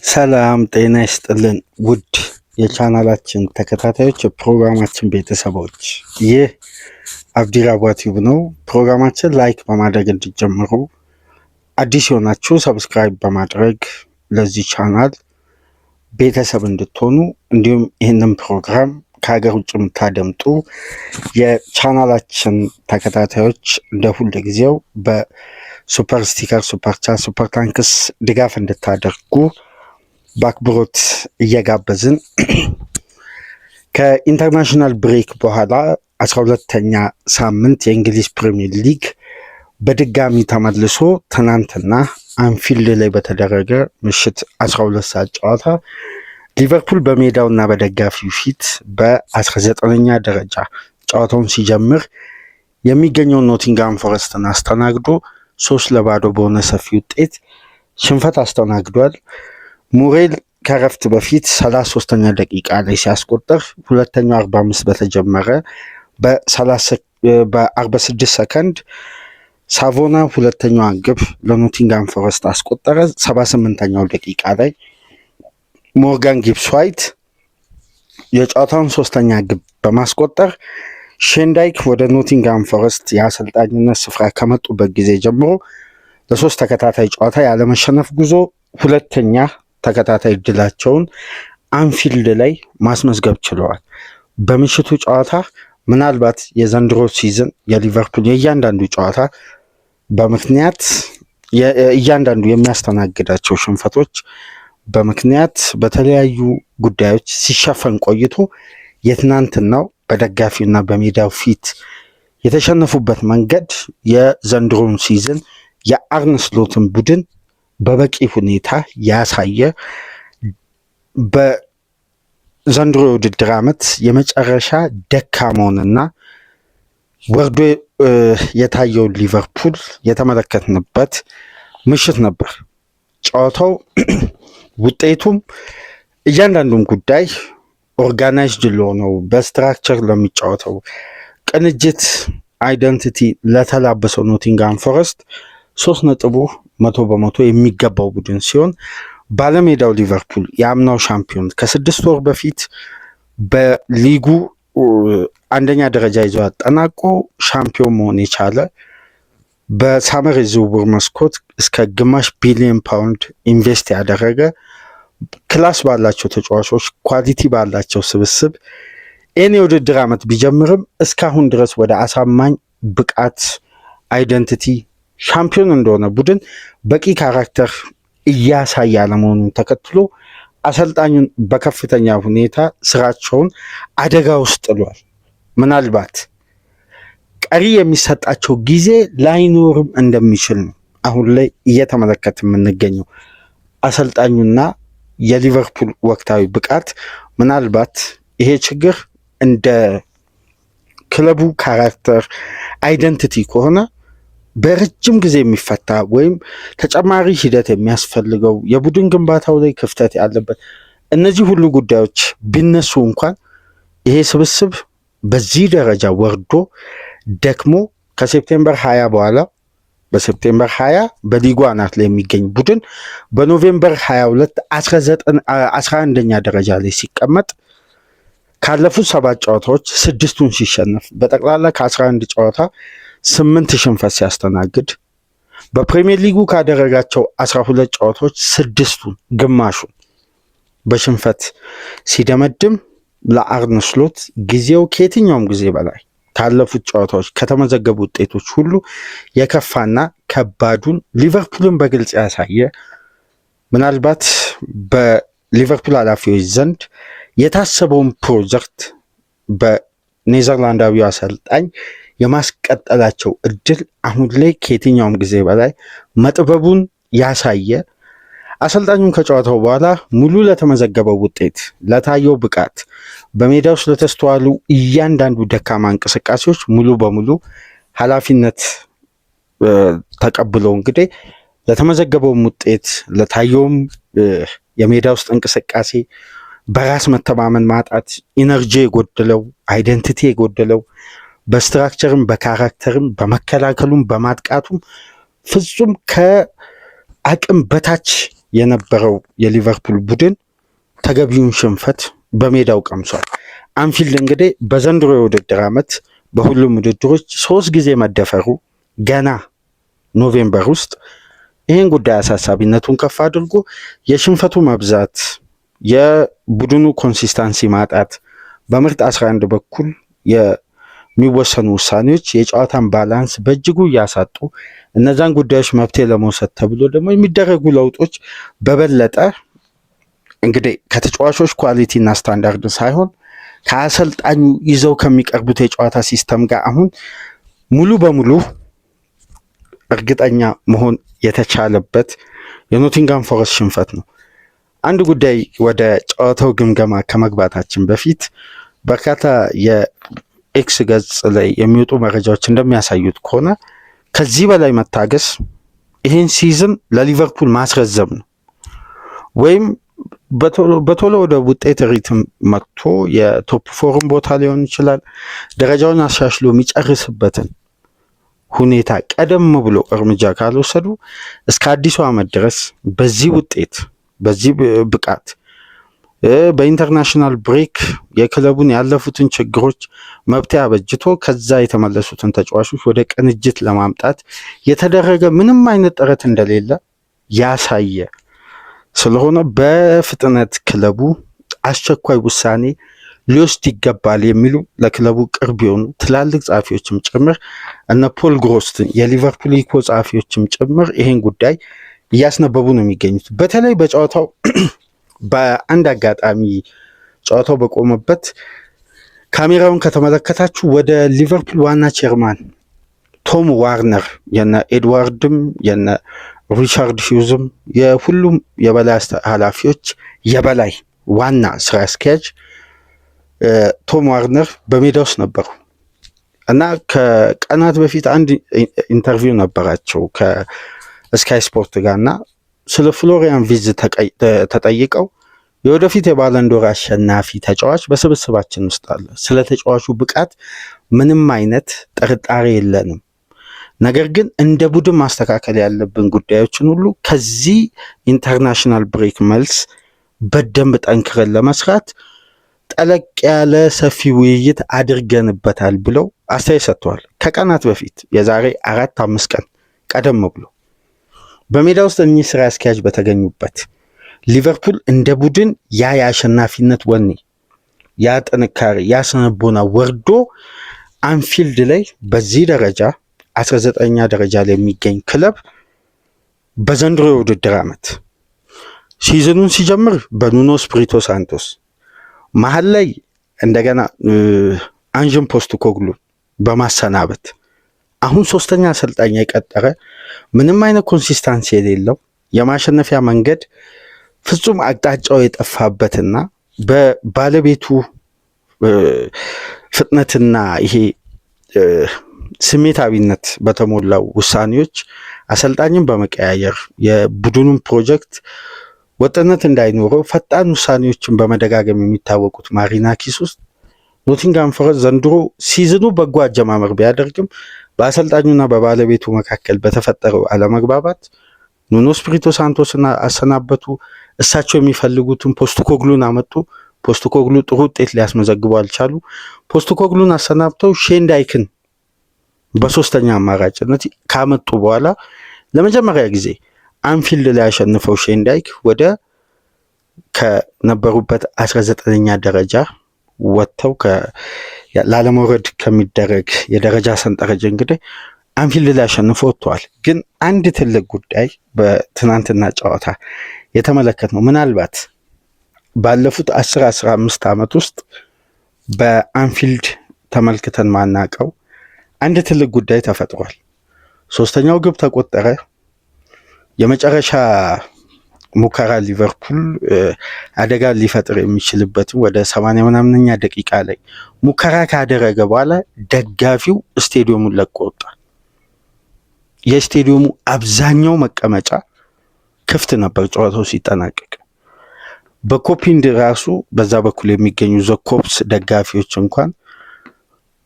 ሰላም ጤና ይስጥልን ውድ የቻናላችን ተከታታዮች የፕሮግራማችን ቤተሰቦች፣ ይህ አብዲራዋ ቲዩብ ነው። ፕሮግራማችን ላይክ በማድረግ እንዲጀምሩ፣ አዲስ የሆናችሁ ሰብስክራይብ በማድረግ ለዚህ ቻናል ቤተሰብ እንድትሆኑ፣ እንዲሁም ይህንን ፕሮግራም ከሀገር ውጭ የምታደምጡ የቻናላችን ተከታታዮች እንደ ሁል ጊዜው በሱፐር ስቲከር፣ ሱፐር ቻት፣ ሱፐር ታንክስ ድጋፍ እንድታደርጉ በአክብሮት እየጋበዝን ከኢንተርናሽናል ብሬክ በኋላ 12ኛ ሳምንት የእንግሊዝ ፕሪሚየር ሊግ በድጋሚ ተመልሶ ትናንትና አንፊልድ ላይ በተደረገ ምሽት 12 ሰዓት ጨዋታ ሊቨርፑል በሜዳውና በደጋፊው ፊት በ19ኛ ደረጃ ጨዋታውን ሲጀምር የሚገኘውን ኖቲንግሃም ፎረስትን አስተናግዶ 3-0 በሆነ ሰፊ ውጤት ሽንፈት አስተናግዷል። ሙሬል ከረፍት በፊት 33ኛ ደቂቃ ላይ ሲያስቆጥር ሁለተኛው 45 በተጀመረ በ46 ሰከንድ ሳቮና ሁለተኛዋን ግብ ለኖቲንግሃም ፎረስት አስቆጠረ። 78ኛው ደቂቃ ላይ ሞርጋን ጊብስ ዋይት የጨዋታውን ሶስተኛ ግብ በማስቆጠር ሼንዳይክ ወደ ኖቲንግሃም ፎረስት የአሰልጣኝነት ስፍራ ከመጡበት ጊዜ ጀምሮ ለሶስት ተከታታይ ጨዋታ ያለመሸነፍ ጉዞ ሁለተኛ ተከታታይ ድላቸውን አንፊልድ ላይ ማስመዝገብ ችለዋል። በምሽቱ ጨዋታ ምናልባት የዘንድሮ ሲዝን የሊቨርፑል የእያንዳንዱ ጨዋታ በምክንያት እያንዳንዱ የሚያስተናግዳቸው ሽንፈቶች በምክንያት በተለያዩ ጉዳዮች ሲሸፈን ቆይቶ የትናንትናው በደጋፊውና በሜዳው ፊት የተሸነፉበት መንገድ የዘንድሮውን ሲዝን የአርነ ስሎትን ቡድን በበቂ ሁኔታ ያሳየ፣ በዘንድሮ የውድድር ዓመት የመጨረሻ ደካማውንና ወርዶ የታየውን ሊቨርፑል የተመለከትንበት ምሽት ነበር። ጨዋታው ውጤቱም እያንዳንዱም ጉዳይ ኦርጋናይዝድ ለሆነው በስትራክቸር ለሚጫወተው ቅንጅት አይደንቲቲ ለተላበሰው ኖቲንግሃም ፎረስት 3.100% የሚገባው ቡድን ሲሆን ባለሜዳው ሊቨርፑል የአምናው ሻምፒዮን ከ6 ወር በፊት በሊጉ አንደኛ ደረጃ ይዞ አጠናቆ ሻምፒዮን መሆን የቻለ በሳመር የዝውውር መስኮት እስከ ግማሽ ቢሊዮን ፓውንድ ኢንቨስት ያደረገ ክላስ ባላቸው ተጫዋቾች ኳሊቲ ባላቸው ስብስብ ይህን የውድድር ዓመት ቢጀምርም እስካሁን ድረስ ወደ አሳማኝ ብቃት አይደንቲቲ ሻምፒዮን እንደሆነ ቡድን በቂ ካራክተር እያሳየ አለመሆኑን ተከትሎ አሰልጣኙን በከፍተኛ ሁኔታ ስራቸውን አደጋ ውስጥ ጥሏል። ምናልባት ቀሪ የሚሰጣቸው ጊዜ ላይኖርም እንደሚችል ነው አሁን ላይ እየተመለከት የምንገኘው። አሰልጣኙና የሊቨርፑል ወቅታዊ ብቃት ምናልባት ይሄ ችግር እንደ ክለቡ ካራክተር አይደንቲቲ ከሆነ በረጅም ጊዜ የሚፈታ ወይም ተጨማሪ ሂደት የሚያስፈልገው የቡድን ግንባታው ላይ ክፍተት ያለበት እነዚህ ሁሉ ጉዳዮች ቢነሱ እንኳን ይሄ ስብስብ በዚህ ደረጃ ወርዶ ደክሞ ከሴፕቴምበር 20 በኋላ በሴፕቴምበር 20 በሊጉ አናት ላይ የሚገኝ ቡድን በኖቬምበር 22 11ኛ ደረጃ ላይ ሲቀመጥ ካለፉት 7 ጨዋታዎች 6ቱን ሲሸነፍ በጠቅላላ ከ11 ጨዋታ 8 ሽንፈት ሲያስተናግድ በፕሪሚየር ሊጉ ካደረጋቸው 12 ጨዋታዎች 6ቱን ግማሹን በሽንፈት ሲደመድም ለአርነ ስሎት ጊዜው ከየትኛውም ጊዜ በላይ ካለፉት ጨዋታዎች ከተመዘገቡ ውጤቶች ሁሉ የከፋና ከባዱን ሊቨርፑልን በግልጽ ያሳየ፣ ምናልባት በሊቨርፑል ኃላፊዎች ዘንድ የታሰበውን ፕሮጀክት በኔዘርላንዳዊው አሰልጣኝ የማስቀጠላቸው እድል አሁን ላይ ከየትኛውም ጊዜ በላይ መጥበቡን ያሳየ፣ አሰልጣኙን ከጨዋታው በኋላ ሙሉ ለተመዘገበው ውጤት፣ ለታየው ብቃት፣ በሜዳው ስለተስተዋሉ እያንዳንዱ ደካማ እንቅስቃሴዎች ሙሉ በሙሉ ኃላፊነት ተቀብለው እንግዲህ ለተመዘገበውም ውጤት፣ ለታየውም የሜዳ ውስጥ እንቅስቃሴ በራስ መተማመን ማጣት፣ ኢነርጂ የጎደለው፣ አይደንቲቲ የጎደለው፣ በስትራክቸርም በካራክተርም በመከላከሉም በማጥቃቱም ፍጹም ከአቅም በታች የነበረው የሊቨርፑል ቡድን ተገቢውን ሽንፈት በሜዳው ቀምሷል። አንፊልድ እንግዲህ በዘንድሮ የውድድር ዓመት በሁሉም ውድድሮች 3 ጊዜ መደፈሩ ገና ኖቬምበር ውስጥ ይህን ጉዳይ አሳሳቢነቱን ከፍ አድርጎ የሽንፈቱ መብዛት፣ የቡድኑ ኮንሲስታንሲ ማጣት፣ በምርጥ 11 በኩል የሚወሰኑ ውሳኔዎች የጨዋታን ባላንስ በእጅጉ እያሳጡ እነዛን ጉዳዮች መፍትሄ ለመውሰድ ተብሎ ደግሞ የሚደረጉ ለውጦች በበለጠ እንግዲህ ከተጫዋቾች ኳሊቲና ስታንዳርድ ሳይሆን ከአሰልጣኙ ይዘው ከሚቀርቡት የጨዋታ ሲስተም ጋር አሁን ሙሉ በሙሉ እርግጠኛ መሆን የተቻለበት የኖቲንጋም ፎረስት ሽንፈት ነው። አንድ ጉዳይ ወደ ጨዋታው ግምገማ ከመግባታችን በፊት በርካታ የኤክስ ገጽ ላይ የሚወጡ መረጃዎች እንደሚያሳዩት ከሆነ ከዚህ በላይ መታገስ ይህን ሲዝን ለሊቨርፑል ማስረዘም ነው ወይም በቶሎ ወደ ውጤት ሪትም መጥቶ የቶፕ ፎርም ቦታ ሊሆን ይችላል ደረጃውን አሻሽሎ የሚጨርስበትን ሁኔታ ቀደም ብሎ እርምጃ ካልወሰዱ እስከ አዲሱ ዓመት ድረስ በዚህ ውጤት በዚህ ብቃት በኢንተርናሽናል ብሬክ የክለቡን ያለፉትን ችግሮች መብትያ አበጅቶ ከዛ የተመለሱትን ተጫዋቾች ወደ ቅንጅት ለማምጣት የተደረገ ምንም አይነት ጥረት እንደሌለ ያሳየ ስለሆነ በፍጥነት ክለቡ አስቸኳይ ውሳኔ ሊወስድ ይገባል የሚሉ ለክለቡ ቅርብ የሆኑ ትላልቅ ጸሐፊዎችም ጭምር እነ ፖል ግሮስትን የሊቨርፑል ኢኮ ጸሐፊዎችም ጭምር ይሄን ጉዳይ እያስነበቡ ነው የሚገኙት። በተለይ በጨዋታው በአንድ አጋጣሚ ጨዋታው በቆመበት ካሜራውን ከተመለከታችሁ ወደ ሊቨርፑል ዋና ቼርማን ቶም ዋርነር የነ ኤድዋርድም የነ ሪቻርድ ሂውዝም የሁሉም የበላይ ኃላፊዎች የበላይ ዋና ስራ አስኪያጅ ቶም ዋርነር በሜዳ ውስጥ ነበሩ እና ከቀናት በፊት አንድ ኢንተርቪው ነበራቸው ከስካይ ስፖርት ጋር እና ስለ ፍሎሪያን ቪዝ ተጠይቀው የወደፊት የባለንዶር አሸናፊ ተጫዋች በስብስባችን ውስጥ አለ፣ ስለ ተጫዋቹ ብቃት ምንም አይነት ጥርጣሬ የለንም፣ ነገር ግን እንደ ቡድን ማስተካከል ያለብን ጉዳዮችን ሁሉ ከዚህ ኢንተርናሽናል ብሬክ መልስ በደንብ ጠንክረን ለመስራት ጠለቅ ያለ ሰፊ ውይይት አድርገንበታል ብለው አስተያየት ሰጥተዋል። ከቀናት በፊት የዛሬ 4-5 ቀን ቀደም ብሎ በሜዳ ውስጥ እኚህ ስራ አስኪያጅ በተገኙበት ሊቨርፑል እንደ ቡድን ያ የአሸናፊነት ወኔ፣ ያ ጥንካሬ፣ ያ ስነቦና ወርዶ አንፊልድ ላይ በዚህ ደረጃ 19ኛ ደረጃ ላይ የሚገኝ ክለብ በዘንድሮ የውድድር ዓመት ሲዝኑን ሲጀምር በኑኖ ስፒሪቶ ሳንቶስ መሀል ላይ እንደገና አንጅን ፖስቴኮግሉ በማሰናበት አሁን 3ኛ አሰልጣኝ የቀጠረ ምንም አይነት ኮንሲስታንሲ የሌለው የማሸነፊያ መንገድ ፍጹም አቅጣጫው የጠፋበትና በባለቤቱ ፍጥነትና ይሄ ስሜታዊነት በተሞላው ውሳኔዎች አሰልጣኝን በመቀያየር የቡድኑን ፕሮጀክት ወጥነት እንዳይኖረው ፈጣን ውሳኔዎችን በመደጋገም የሚታወቁት ማሪናኪስ ውስጥ ኖቲንጋም ፎረስት ዘንድሮ ሲዝኑ በጎ አጀማመር ቢያደርግም በአሰልጣኙና በባለቤቱ መካከል በተፈጠረው አለመግባባት ኑኖ ስፒሪቶ ሳንቶስና አሰናበቱ። እሳቸው የሚፈልጉትን ፖስቴኮግሉን አመጡ። ፖስቴኮግሉ ጥሩ ውጤት ሊያስመዘግቡ አልቻሉ። ፖስቴኮግሉን አሰናብተው ሼን ዳይክን በ3ኛ አማራጭነት ካመጡ በኋላ ለመጀመሪያ ጊዜ አንፊልድ ላይ ያሸንፈው ሼን ዳይክ ወደ ከነበሩበት 19ኛ ደረጃ ወጥተው ላለመውረድ ከሚደረግ የደረጃ ሰንጠረዥ እንግዲህ አንፊልድ ላይ ያሸንፈው ወጥተዋል። ግን አንድ ትልቅ ጉዳይ በትናንትና ጨዋታ የተመለከትነው ምናልባት ባለፉት 10-15 ዓመት ውስጥ በአንፊልድ ተመልክተን ማናቀው አንድ ትልቅ ጉዳይ ተፈጥሯል። 3ኛው ግብ ተቆጠረ። የመጨረሻ ሙከራ ሊቨርፑል አደጋ ሊፈጥር የሚችልበትን ወደ 80 ምናምንኛ ደቂቃ ላይ ሙከራ ካደረገ በኋላ ደጋፊው ስቴዲየሙን ለቆ ወጣል። የስቴዲየሙ አብዛኛው መቀመጫ ክፍት ነበር ጨዋታው ሲጠናቀቅ። በኮፒንድ ራሱ በዛ በኩል የሚገኙ ዘኮፕስ ደጋፊዎች እንኳን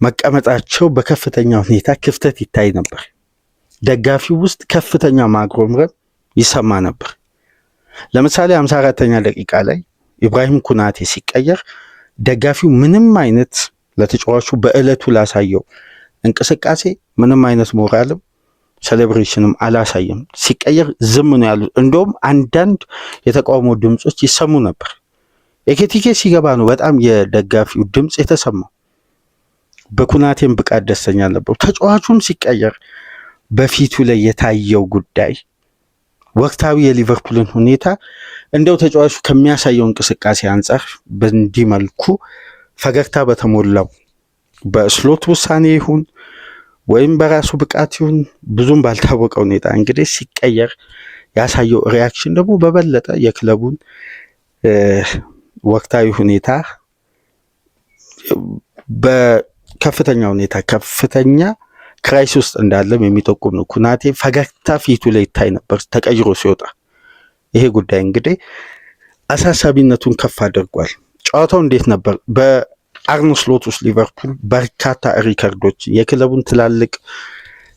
መቀመጫቸው በከፍተኛ ሁኔታ ክፍተት ይታይ ነበር። ደጋፊው ውስጥ ከፍተኛ ማጉረምረም ይሰማ ነበር። ለምሳሌ 54ኛ ደቂቃ ላይ ኢብራሂም ኩናቴ ሲቀየር ደጋፊው ምንም አይነት ለተጫዋቹ በእለቱ ላሳየው እንቅስቃሴ ምንም አይነት ሞራልም ሴሌብሬሽንም አላሳየም። ሲቀየር ዝም ነው ያሉት። እንደውም አንዳንድ የተቃውሞ ድምጾች ይሰሙ ነበር። ኤኬቲኬ ሲገባ ነው በጣም የደጋፊው ድምጽ የተሰማው። በኩናቴም ብቃት ደስተኛ ነበሩ። ተጫዋቹም ሲቀየር በፊቱ ላይ የታየው ጉዳይ ወቅታዊ የሊቨርፑልን ሁኔታ እንደው ተጫዋቹ ከሚያሳየው እንቅስቃሴ አንጻር በእንዲህ መልኩ ፈገግታ በተሞላው በስሎት ውሳኔ ይሁን ወይም በራሱ ብቃት ይሁን ብዙም ባልታወቀ ሁኔታ እንግዲህ ሲቀየር ያሳየው ሪያክሽን ደግሞ በበለጠ የክለቡን ወቅታዊ ሁኔታ በከፍተኛ ሁኔታ ከፍተኛ ክራይስ ውስጥ እንዳለም የሚጠቁም ነው። ኩናቴ ፈገግታ ፊቱ ላይ ይታይ ነበር ተቀይሮ ሲወጣ። ይሄ ጉዳይ እንግዲህ አሳሳቢነቱን ከፍ አድርጓል። ጨዋታው እንዴት ነበር? በአርነ ስሎት ውስጥ ሊቨርፑል በርካታ ሪከርዶች የክለቡን ትላልቅ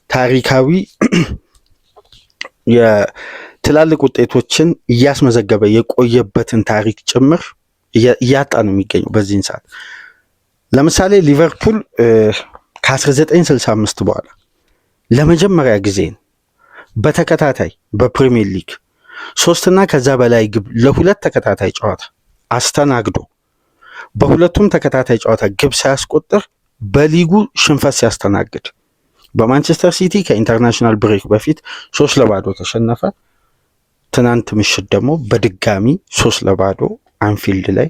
ታሪካዊ የትላልቅ ውጤቶችን እያስመዘገበ የቆየበትን ታሪክ ጭምር እያጣ ነው የሚገኘው በዚህን ሰዓት። ለምሳሌ ሊቨርፑል ከ1965 በኋላ ለመጀመሪያ ጊዜ በተከታታይ በፕሪሚየር ሊግ 3 እና ከዛ በላይ ግብ ለሁለት ተከታታይ ጨዋታ አስተናግዶ በሁለቱም ተከታታይ ጨዋታ ግብ ሳያስቆጥር በሊጉ ሽንፈት ሲያስተናግድ በማንቸስተር ሲቲ ከኢንተርናሽናል ብሬክ በፊት 3-0 ተሸነፈ። ትናንት ምሽት ደግሞ በድጋሚ 3-0 አንፊልድ ላይ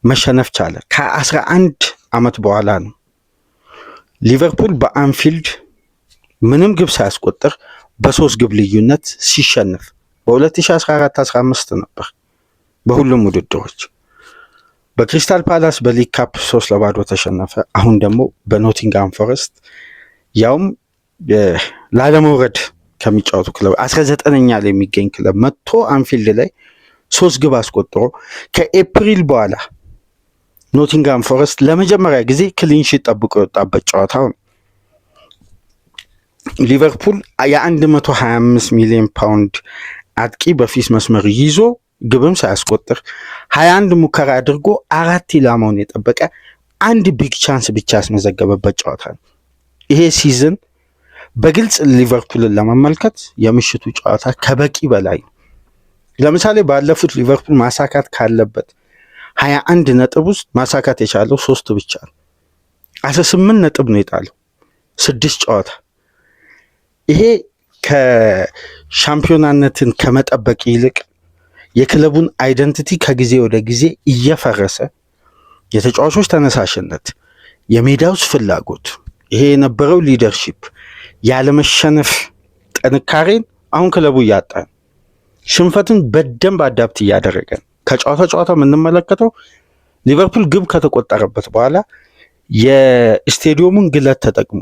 መሸነፍ ቻለ። ከ11 ዓመት በኋላ ነው ሊቨርፑል በአንፊልድ ምንም ግብ ሳያስቆጥር በ3 ግብ ልዩነት ሲሸነፍ። በ2014-15 ነበር በሁሉም ውድድሮች። በክሪስታል ፓላስ በሊግ ካፕ 3-0 ተሸነፈ። አሁን ደግሞ በኖቲንግሃም ፎረስት ያውም ላለመውረድ ከሚጫወቱ ክለብ 19ኛ ላይ የሚገኝ ክለብ መጥቶ አንፊልድ ላይ 3 ግብ አስቆጥሮ ከኤፕሪል በኋላ ኖቲንግሃም ፎረስት ለመጀመሪያ ጊዜ ክሊንሺት ጠብቆ የወጣበት ጨዋታው ነው። ሊቨርፑል የ125 ሚሊዮን ፓውንድ አጥቂ በፊት መስመር ይዞ ግብም ሳያስቆጥር 21 ሙከራ አድርጎ 4 ኢላማውን የጠበቀ አንድ ቢግ ቻንስ ብቻ ያስመዘገበበት ጨዋታ ነው። ይሄ ሲዝን በግልጽ ሊቨርፑልን ለመመልከት የምሽቱ ጨዋታ ከበቂ በላይ ነው። ለምሳሌ ባለፉት ሊቨርፑል ማሳካት ካለበት 21 ነጥብ ውስጥ ማሳካት የቻለው 3 ብቻ ነው። 18 ነጥብ ነው የጣለው 6 ጨዋታ። ይሄ ከሻምፒዮናነትን ከመጠበቅ ይልቅ የክለቡን አይደንቲቲ ከጊዜ ወደ ጊዜ እየፈረሰ የተጫዋቾች ተነሳሽነት፣ የሜዳ ውስጥ ፍላጎት፣ ይሄ የነበረው ሊደርሺፕ፣ ያለመሸነፍ ጥንካሬን አሁን ክለቡ እያጣ ነው። ሽንፈትን በደንብ አዳፕት እያደረገ ነው። ከጨዋታ ጨዋታ የምንመለከተው ሊቨርፑል ግብ ከተቆጠረበት በኋላ የስቴዲየሙን ግለት ተጠቅሞ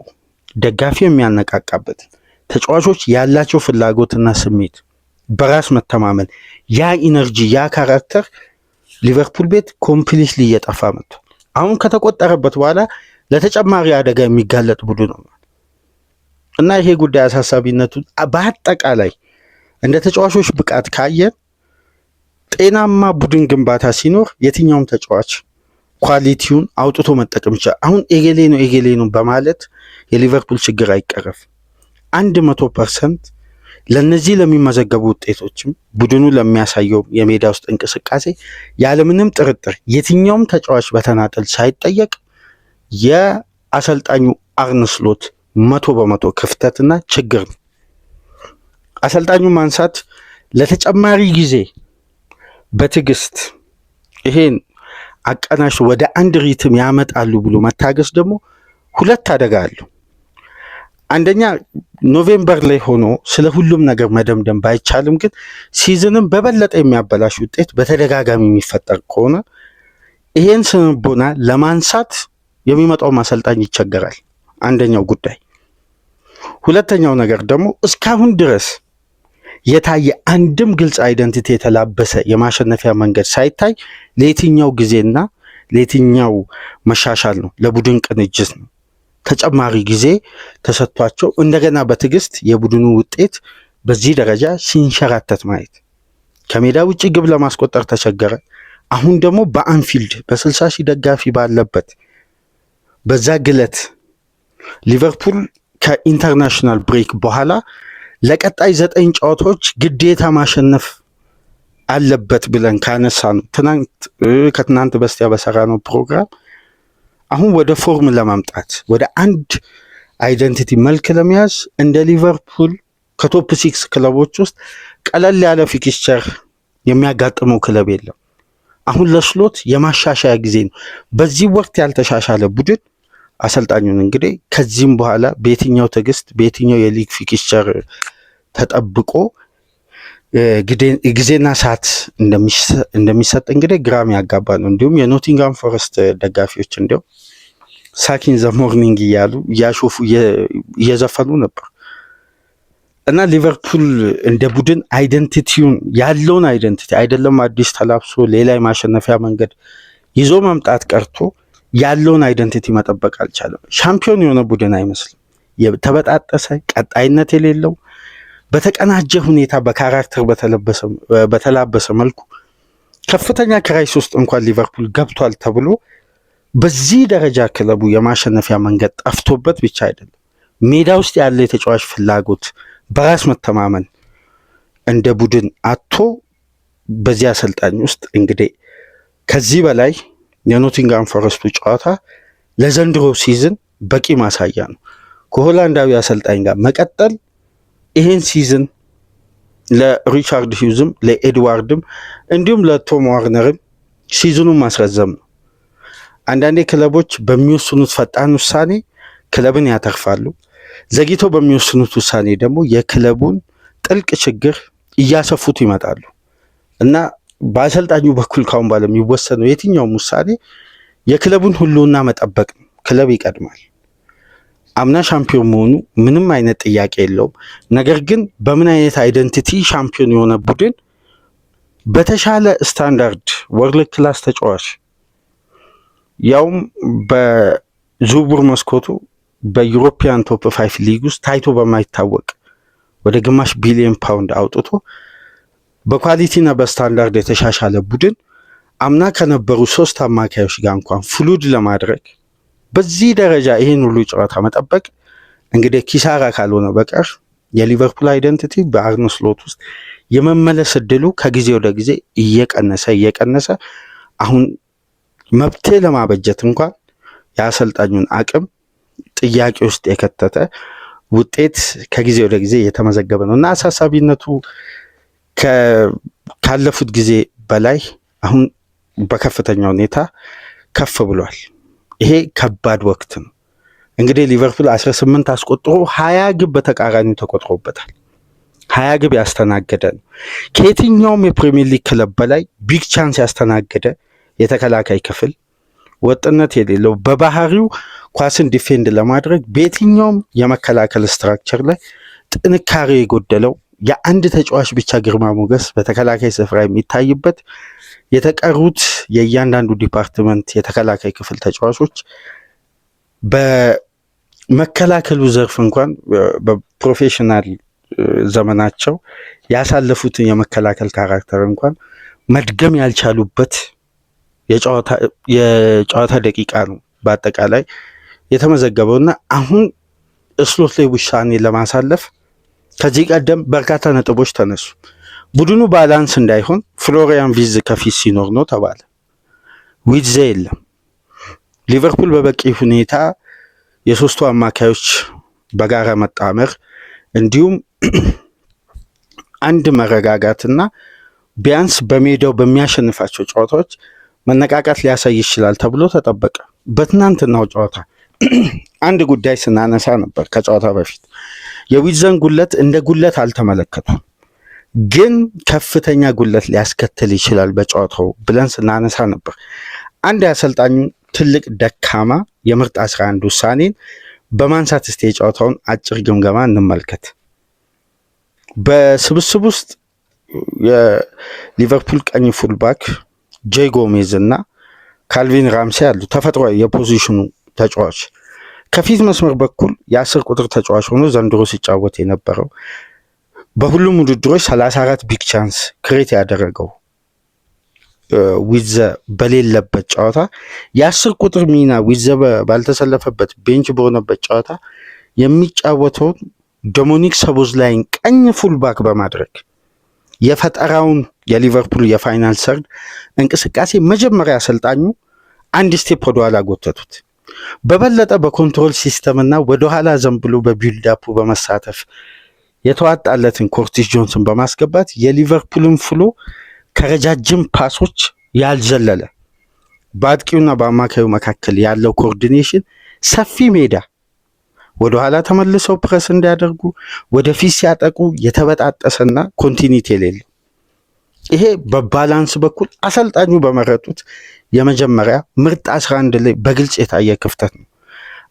ደጋፊው የሚያነቃቃበት ተጫዋቾች ያላቸው ፍላጎትና ስሜት፣ በራስ መተማመን፣ ያ ኢነርጂ፣ ያ ካራክተር ሊቨርፑል ቤት ኮምፕሊትሊ እየጠፋ መጥቷል። አሁን ከተቆጠረበት በኋላ ለተጨማሪ አደጋ የሚጋለጥ ቡድን ነው እና ይሄ ጉዳይ አሳሳቢነቱ በአጠቃላይ እንደ ተጫዋቾች ብቃት ካየን ጤናማ ቡድን ግንባታ ሲኖር የትኛውም ተጫዋች ኳሊቲውን አውጥቶ መጠቀም ይችላል። አሁን ኤጌሌ ነው በማለት የሊቨርፑል ችግር አይቀረፍ 100%። ለነዚህ ለሚመዘገቡ ውጤቶችም ቡድኑ ለሚያሳየው የሜዳ ውስጥ እንቅስቃሴ ያለምንም ጥርጥር የትኛውም ተጫዋች በተናጠል ሳይጠየቅ የአሰልጣኙ አርነ ስሎት 100% ክፍተትና ችግር ነው። አሰልጣኙ ማንሳት ለተጨማሪ ጊዜ በትዕግስት ይሄን አቀናሽ ወደ አንድ ሪትም ያመጣሉ ብሎ መታገስ ደግሞ ሁለት አደጋ አለው። አንደኛ ኖቬምበር ላይ ሆኖ ስለ ሁሉም ነገር መደምደም ባይቻልም ግን ሲዝንም በበለጠ የሚያበላሽ ውጤት በተደጋጋሚ የሚፈጠር ከሆነ ይሄን ስንቦና ለማንሳት የሚመጣው ማሰልጣኝ ይቸገራል። አንደኛው ጉዳይ። ሁለተኛው ነገር ደግሞ እስካሁን ድረስ የታየ አንድም ግልጽ አይደንቲቲ የተላበሰ የማሸነፊያ መንገድ ሳይታይ ለየትኛው ጊዜና ለየትኛው መሻሻል ነው? ለቡድን ቅንጅት ነው። ተጨማሪ ጊዜ ተሰጥቷቸው እንደገና በትዕግስት የቡድኑ ውጤት በዚህ ደረጃ ሲንሸራተት ማየት ከሜዳ ውጪ ግብ ለማስቆጠር ተቸገረ። አሁን ደግሞ በአንፊልድ በ60 ሺህ ደጋፊ ባለበት በዛ ግለት ሊቨርፑል ከኢንተርናሽናል ብሬክ በኋላ ለቀጣይ 9 ጨዋታዎች ግዴታ ማሸነፍ አለበት ብለን ካነሳ ነው ከትናንት በስቲያ በሰራ ነው ፕሮግራም አሁን ወደ ፎርም ለማምጣት ወደ አንድ አይደንቲቲ መልክ ለመያዝ እንደ ሊቨርፑል ከቶፕ 6 ክለቦች ውስጥ ቀለል ያለ ፊክስቸር የሚያጋጥመው ክለብ የለም። አሁን ለስሎት የማሻሻያ ጊዜ ነው። በዚህ ወቅት ያልተሻሻለ ቡድን አሰልጣኙን እንግዲህ ከዚህም በኋላ በየትኛው ትዕግስት በየትኛው የሊግ ፊክስቸር ተጠብቆ ጊዜና ሰዓት እንደሚሰጥ እንግዲህ ግራም ያጋባ ነው። እንዲሁም የኖቲንጋም ፎረስት ደጋፊዎች እንዲያው ሳኪን ዘ ሞርኒንግ እያሉ እያሾፉ እየዘፈኑ ነበር እና ሊቨርፑል እንደ ቡድን አይደንቲቲውን ያለውን አይደንቲቲ አይደለም አዲስ ተላብሶ ሌላ የማሸነፊያ መንገድ ይዞ መምጣት ቀርቶ ያለውን አይደንቲቲ መጠበቅ አልቻለም። ሻምፒዮን የሆነ ቡድን አይመስልም። የተበጣጠሰ ቀጣይነት የሌለው በተቀናጀ ሁኔታ በካራክተር በተላበሰ መልኩ ከፍተኛ ክራይስ ውስጥ እንኳን ሊቨርፑል ገብቷል ተብሎ በዚህ ደረጃ ክለቡ የማሸነፊያ መንገድ ጠፍቶበት ብቻ አይደለም ሜዳ ውስጥ ያለ የተጫዋች ፍላጎት በራስ መተማመን እንደ ቡድን አጥቶ በዚህ አሰልጣኝ ውስጥ እንግዲህ ከዚህ በላይ የኖቲንጋም ፎረስቱ ጨዋታ ለዘንድሮ ሲዝን በቂ ማሳያ ነው። ከሆላንዳዊ አሰልጣኝ ጋር መቀጠል ይሄን ሲዝን ለሪቻርድ ሂውዝም ለኤድዋርድም እንዲሁም ለቶም ዋርነርም ሲዝኑን ማስረዘም ነው። አንዳንዴ ክለቦች በሚወስኑት ፈጣን ውሳኔ ክለብን ያተርፋሉ። ዘግይተው በሚወስኑት ውሳኔ ደግሞ የክለቡን ጥልቅ ችግር እያሰፉት ይመጣሉ እና በአሰልጣኙ በኩል ካሁን ባለ የሚወሰነው የትኛውም ውሳኔ የክለቡን ሁሉና መጠበቅ ነው። ክለብ ይቀድማል። አምና ሻምፒዮን መሆኑ ምንም አይነት ጥያቄ የለውም። ነገር ግን በምን አይነት አይደንቲቲ ሻምፒዮን የሆነ ቡድን በተሻለ ስታንዳርድ ወርልድ ክላስ ተጫዋች ያውም በዝውውር መስኮቱ በዩሮፒያን ቶፕ 5 ሊግ ውስጥ ታይቶ በማይታወቅ ወደ ግማሽ ቢሊዮን ፓውንድ አውጥቶ በኳሊቲና በስታንዳርድ የተሻሻለ ቡድን አምና ከነበሩ 3 አማካዮች ጋር እንኳን ፍሉድ ለማድረግ በዚህ ደረጃ ይሄን ሁሉ ጨዋታ መጠበቅ እንግዲህ ኪሳራ ካልሆነ በቀር የሊቨርፑል አይደንቲቲ በአርነ ስሎት ውስጥ የመመለስ እድሉ ከጊዜ ወደ ጊዜ እየቀነሰ አሁን መብቴ ለማበጀት እንኳን የአሰልጣኙን አቅም ጥያቄ ውስጥ የከተተ ውጤት ከጊዜ ወደ ጊዜ እየተመዘገበ ነው እና አሳሳቢነቱ ካለፉት ጊዜ በላይ አሁን በከፍተኛ ሁኔታ ከፍ ብሏል። ይሄ ከባድ ወቅት ነው። እንግዲህ ሊቨርፑል 18 አስቆጥሮ 20 ግብ በተቃራኒው ተቆጥሮበታል። 20 ግብ ያስተናገደ ነው። ከየትኛውም የፕሪሚየር ሊግ ክለብ በላይ ቢግ ቻንስ ያስተናገደ የተከላካይ ክፍል ወጥነት የሌለው በባህሪው ኳስን ዲፌንድ ለማድረግ በየትኛውም የመከላከል ስትራክቸር ላይ ጥንካሬ የጎደለው የአንድ ተጫዋች ብቻ ግርማ ሞገስ በተከላካይ ስፍራ የሚታይበት የተቀሩት የእያንዳንዱ ዲፓርትመንት የተከላካይ ክፍል ተጫዋቾች በመከላከሉ ዘርፍ እንኳን በፕሮፌሽናል ዘመናቸው ያሳለፉትን የመከላከል ካራክተር እንኳን መድገም ያልቻሉበት የጨዋታ ደቂቃ ነው በአጠቃላይ የተመዘገበውና አሁን ስሎት ላይ ውሳኔ ለማሳለፍ ከዚህ ቀደም በርካታ ነጥቦች ተነሱ። ቡድኑ ባላንስ እንዳይሆን ፍሎሪያን ቪዝ ከፊት ሲኖር ነው ተባለ። ዊትዜ የለም። ሊቨርፑል በበቂ ሁኔታ የሶስቱ አማካዮች በጋራ መጣመር እንዲሁም አንድ መረጋጋትና ቢያንስ በሜዳው በሚያሸንፋቸው ጨዋታዎች መነቃቃት ሊያሳይ ይችላል ተብሎ ተጠበቀ። በትናንትናው ጨዋታ አንድ ጉዳይ ስናነሳ ነበር ከጨዋታ በፊት የዊትዘን ጉለት እንደ ጉለት አልተመለከቱም፣ ግን ከፍተኛ ጉለት ሊያስከትል ይችላል በጨዋታው ብለን ስናነሳ ነበር። አንድ የአሰልጣኙ ትልቅ ደካማ የምርጥ 11 ውሳኔን በማንሳት እስቲ የጨዋታውን አጭር ግምገማ እንመልከት። በስብስብ ውስጥ የሊቨርፑል ቀኝ ፉልባክ ጄ ጎሜዝ እና ካልቪን ራምሴ አሉ፣ ተፈጥሯዊ የፖዚሽኑ ተጫዋች። ከፊት መስመር በኩል የ10 ቁጥር ተጫዋች ሆኖ ዘንድሮ ሲጫወት የነበረው በሁሉም ውድድሮች 34 ቢግ ቻንስ ክሬት ያደረገው ዊዘ በሌለበት ጨዋታ የ10 ቁጥር ሚና ዊዘ ባልተሰለፈበት ቤንች በሆነበት ጨዋታ የሚጫወተውን ዶሚኒክ ሶቦስላይን ቀኝ ፉልባክ በማድረግ የፈጠራውን የሊቨርፑል የፋይናል ሰርድ እንቅስቃሴ መጀመሪያ አሰልጣኙ አንድ ስቴፕ ወደኋላ ጎተቱት። በበለጠ በኮንትሮል ሲስተም እና ወደኋላ ዘንብሎ በቢልዳፑ በመሳተፍ የተዋጣለትን ኮርቲስ ጆንስን በማስገባት የሊቨርፑልን ፍሎ ከረጃጅም ፓሶች ያልዘለለ በአጥቂውና በአማካዩ መካከል ያለው ኮኦርዲኔሽን ሰፊ ሜዳ ወደኋላ ተመልሰው ፕረስ እንዲያደርጉ ወደፊት ሲያጠቁ የተበጣጠሰና ኮንቲኒቲ የሌለው ይሄ በባላንስ በኩል አሰልጣኙ በመረጡት የመጀመሪያ ምርጥ 11 ላይ በግልጽ የታየ ክፍተት ነው።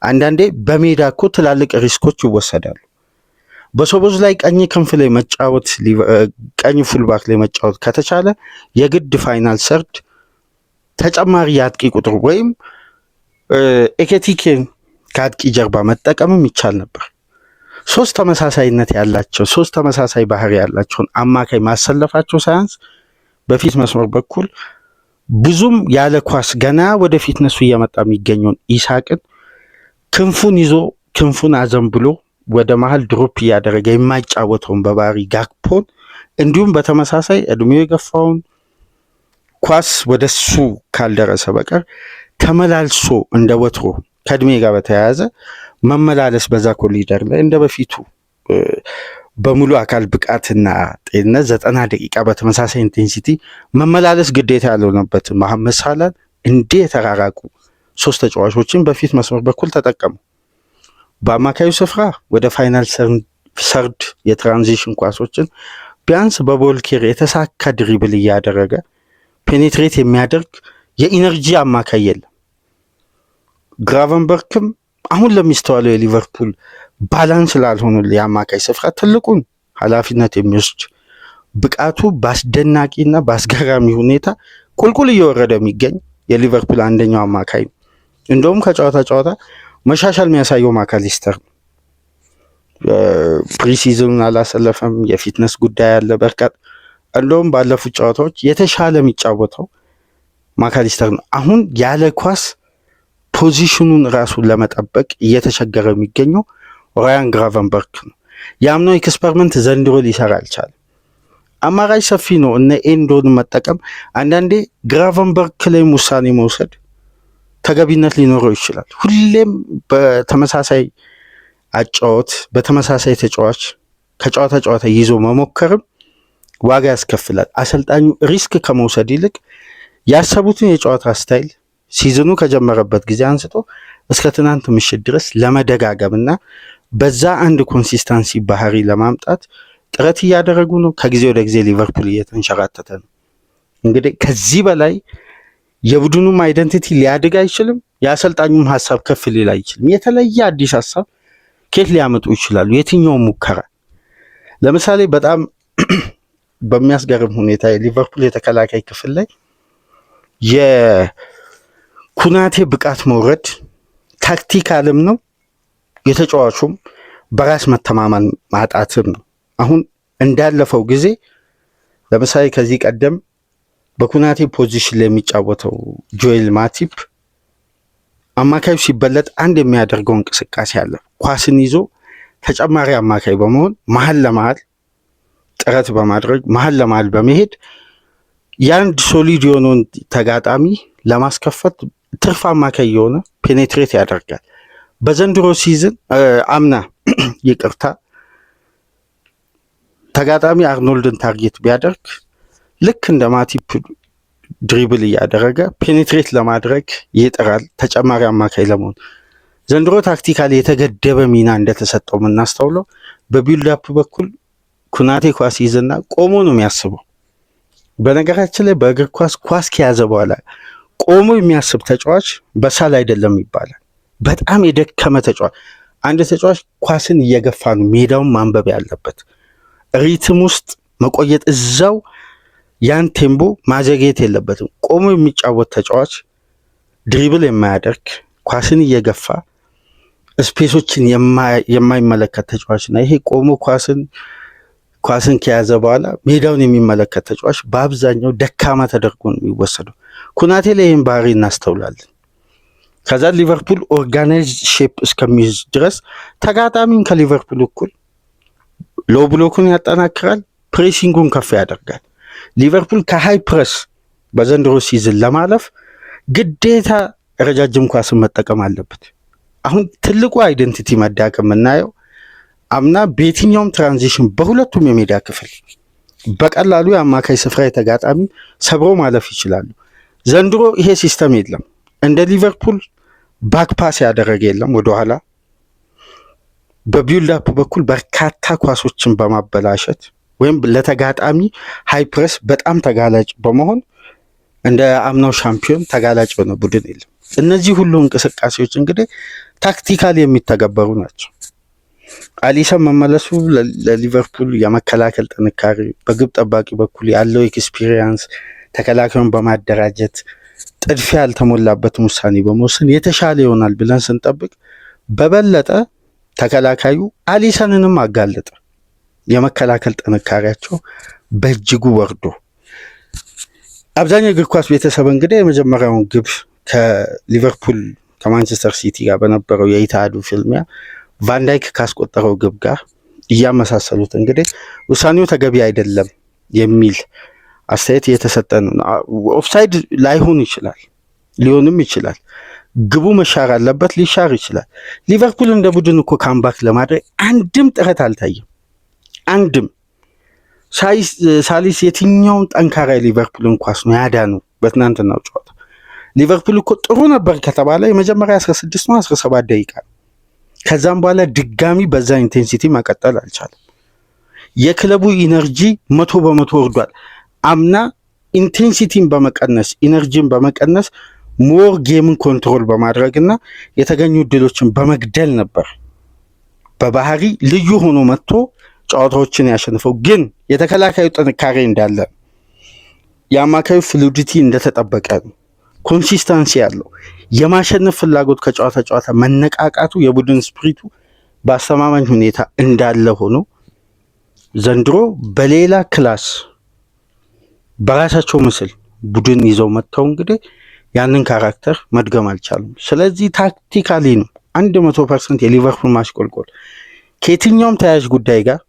አንዳንዴ በሜዳ እኮ ትላልቅ ሪስኮች ይወሰዳሉ። በሶቦስላይ ቀኝ ክንፍ ላይ መጫወት ቀኝ ፉልባክ ላይ መጫወት ከተቻለ የግድ ፋይናል ሰርድ ተጨማሪ የአጥቂ ቁጥር ወይም ኤኬቲኬን ከአጥቂ ጀርባ መጠቀምም ይቻል ነበር። ሶስት ተመሳሳይ ባህሪ ያላቸውን አማካይ ማሰለፋቸው ሳያንስ በፊት መስመር በኩል ብዙም ያለ ኳስ ገና ወደፊት ነሱ እየመጣ የሚገኘውን ኢሳቅን ክንፉን ይዞ ክንፉን አዘንብሎ ወደ መሀል ድሮፕ እያደረገ የማይጫወተውን በባህሪ ጋክፖን እንዲሁም በተመሳሳይ እድሜው የገፋውን ኳስ ወደሱ ካልደረሰ በቀር ተመላልሶ እንደ ወትሮ ከእድሜ ጋር በተያያዘ መመላለስ በዛ ኮሊደር ላይ እንደ በፊቱ በሙሉ አካል ብቃትና ጤንነት 90 ደቂቃ በተመሳሳይ ኢንቴንሲቲ መመላለስ ግዴታ ያልሆነበት መሐመድ ሳላህ እንዲህ የተራራቁ ሶስት ተጫዋቾችን በፊት መስመር በኩል ተጠቀሙ። በአማካዩ ስፍራ ወደ ፋይናል ሰርድ የትራንዚሽን ኳሶችን ቢያንስ በቦልኬር የተሳካ ድሪብል እያደረገ ፔኔትሬት የሚያደርግ የኢነርጂ አማካይ የለም። ግራቨንበርክም አሁን ለሚስተዋለው የሊቨርፑል ባላንስ ላልሆኑ የአማካይ ስፍራ ትልቁን ኃላፊነት የሚወስድ ብቃቱ በአስደናቂና በአስገራሚ ሁኔታ ቁልቁል እየወረደ የሚገኝ የሊቨርፑል አንደኛው አማካይ ነው። እንደውም ከጨዋታ ጨዋታ መሻሻል የሚያሳየው ማካሊስተር ነው። ፕሪሲዝኑን አላሰለፈም። የፊትነስ ጉዳይ ያለ በርካታ እንደውም ባለፉት ጨዋታዎች የተሻለ የሚጫወተው ማካሊስተር ነው። አሁን ያለ ኳስ ፖዚሽኑን ራሱን ለመጠበቅ እየተቸገረ የሚገኘው ራያን ግራቨንበርክ ነው። የአምናው ኤክስፐሪመንት ዘንድሮ ሊሰራ አልቻለም። አማራጭ ሰፊ ነው። እነ ኤንዶን መጠቀም አንዳንዴ ግራቨንበርክ ላይም ውሳኔ መውሰድ ተገቢነት ሊኖረው ይችላል። ሁሌም በተመሳሳይ አጫወት በተመሳሳይ ተጫዋች ከጨዋታ ጨዋታ ይዞ መሞከርም ዋጋ ያስከፍላል። አሰልጣኙ ሪስክ ከመውሰድ ይልቅ ያሰቡትን የጨዋታ ስታይል ሲዝኑ ከጀመረበት ጊዜ አንስቶ እስከ ትናንት ምሽት ድረስ ለመደጋገምና በዛ አንድ ኮንሲስተንሲ ባህሪ ለማምጣት ጥረት እያደረጉ ነው። ከጊዜ ወደ ጊዜ ሊቨርፑል እየተንሸራተተ ነው። እንግዲህ ከዚህ በላይ የቡድኑም አይደንቲቲ ሊያድግ አይችልም። የአሰልጣኙም ሀሳብ ከፍ ሊል አይችልም። የተለየ አዲስ ሀሳብ ከየት ሊያመጡ ይችላሉ? የትኛው ሙከራ? ለምሳሌ በጣም በሚያስገርም ሁኔታ የሊቨርፑል የተከላካይ ክፍል ላይ የኩናቴ ብቃት መውረድ ታክቲካልም ነው፣ የተጫዋቹም በራስ መተማመን ማጣትም ነው። አሁን እንዳለፈው ጊዜ ለምሳሌ ከዚህ ቀደም በኩናቴ ፖዚሽን ላይ የሚጫወተው ጆኤል ማቲፕ አማካዩ ሲበለጥ አንድ የሚያደርገው እንቅስቃሴ አለ። ኳስን ይዞ ተጨማሪ አማካይ በመሆን መሀል ለመሀል ጥረት በማድረግ መሀል ለመሀል በመሄድ የአንድ ሶሊድ የሆነውን ተጋጣሚ ለማስከፈት ትርፍ አማካይ የሆነ ፔኔትሬት ያደርጋል። በዘንድሮ ሲዝን አምና ተጋጣሚ አርኖልድን ታርጌት ቢያደርግ ልክ እንደ ማቲፕ ድሪብል እያደረገ ፔኔትሬት ለማድረግ ይጥራል፣ ተጨማሪ አማካይ ለመሆን። ዘንድሮ ታክቲካሊ የተገደበ ሚና እንደተሰጠው የምናስተውለው በቢልዳፕ በኩል ኩናቴ ኳስ ይዝና ቆሞ ነው የሚያስበው። በነገራችን ላይ በእግር ኳስ ከያዘ በኋላ ቆሞ የሚያስብ ተጫዋች በሳል አይደለም ይባላል። በጣም የደከመ ተጫዋች። አንድ ተጫዋች ኳስን እየገፋ ነው ሜዳውን ማንበብ ያለበት፣ ሪትም ውስጥ መቆየት፣ እዛው ያን ቴምቦ ማዘግየት የለበትም። ቆሞ የሚጫወት ተጫዋች ድሪብል የማያደርግ ኳስን እየገፋ ስፔሶችን የማይመለከት ተጫዋች እና ይሄ ቆሞ ኳስን ኳስን ከያዘ በኋላ ሜዳውን የሚመለከት ተጫዋች በአብዛኛው ደካማ ተደርጎ ነው የሚወሰደው። ኩናቴ ላይ ይህን ባህሪ እናስተውላለን። ከዛ ሊቨርፑል ኦርጋናይዝድ ሼፕ እስከሚይዝ ድረስ ተጋጣሚን ከሊቨርፑል እኩል ሎ ብሎኩን ያጠናክራል፣ ፕሬሲንጉን ከፍ ያደርጋል። ሊቨርፑል ከሃይ ፕረስ በዘንድሮ ሲዝን ለማለፍ ግዴታ ረጃጅም ኳስን መጠቀም አለበት። አሁን ትልቁ አይደንቲቲ መዳከም የምናየው አምና በየትኛውም ትራንዚሽን በሁለቱም የሜዳ ክፍል በቀላሉ የአማካይ ስፍራ የተጋጣሚ ሰብሮ ማለፍ ይችላሉ። ዘንድሮ ይሄ ሲስተም የለም። እንደ ሊቨርፑል ባክፓስ ያደረገ የለም ወደኋላ። በቢልድ አፕ በኩል በርካታ ኳሶችን በማበላሸት ወይም ለተጋጣሚ ሃይ ፕረስ በጣም ተጋላጭ በመሆን እንደ አምናው ሻምፒዮን ተጋላጭ የሆነ ቡድን የለም። እነዚህ ሁሉ እንቅስቃሴዎች እንግዲህ ታክቲካል የሚተገበሩ ናቸው። አሊሰን መመለሱ ለሊቨርፑል የመከላከል ጥንካሬ፣ በግብ ጠባቂ በኩል ያለው ኤክስፒሪየንስ፣ ተከላካዩን በማደራጀት ጥድፊያ ያልተሞላበትን ውሳኔ በመወሰን የተሻለ ይሆናል ብለን ስንጠብቅ በበለጠ ተከላካዩ አሊሰንንም አጋለጠ። የመከላከል ጥንካሬያቸው በእጅጉ ወርዶ አብዛኛው እግር ኳስ ቤተሰብ እንግዲህ የመጀመሪያውን ግብ ከሊቨርፑል ከማንቸስተር ሲቲ ጋር በነበረው የኢትሃዱ ፍልሚያ ቫንዳይክ ካስቆጠረው ግብ ጋር እያመሳሰሉት እንግዲህ ውሳኔው ተገቢ አይደለም የሚል አስተያየት እየተሰጠ ነው። ኦፍሳይድ ላይሆን ይችላል፣ ሊሆንም ይችላል። ግቡ መሻር አለበት፣ ሊሻር ይችላል። ሊቨርፑል እንደ ቡድን እኮ ካምባክ ለማድረግ አንድም ጥረት አልታየም። አንድም ሳሊስ የትኛውን ጠንካራ የሊቨርፑልን ኳስ ነው ያዳነው በትናንትናው ጨዋታ። ሊቨርፑል እኮ ጥሩ ነበር ከተባለ የመጀመሪያ 16 ነው 17 ደቂቃ ነው። ከዛም በኋላ ድጋሚ በዛ ኢንቴንሲቲ መቀጠል አልቻለም። የክለቡ ኢነርጂ 100% ወርዷል። አምና ኢንቴንሲቲን በመቀነስ ኢነርጂን በመቀነስ ሞር ጌምን ኮንትሮል በማድረግና የተገኙ እድሎችን በመግደል ነበር በባህሪ ልዩ ሆኖ መጥቶ ጨዋታዎችን ያሸንፈው። ግን የተከላካዩ ጥንካሬ እንዳለ፣ የአማካዩ ፍሉዲቲ እንደተጠበቀ ነው። ኮንሲስተንሲ ያለው የማሸነፍ ፍላጎት ከጨዋታ ጨዋታ መነቃቃቱ፣ የቡድን ስፕሪቱ በአስተማማኝ ሁኔታ እንዳለ ሆኖ ዘንድሮ በሌላ ክላስ በራሳቸው ምስል ቡድን ይዘው መጥተው እንግዲህ ያንን ካራክተር መድገም አልቻሉም። ስለዚህ ታክቲካሊ ነው 100% የሊቨርፑል ማሽቆልቆል። ከየትኛውም ተያያዥ ጉዳይ ጋር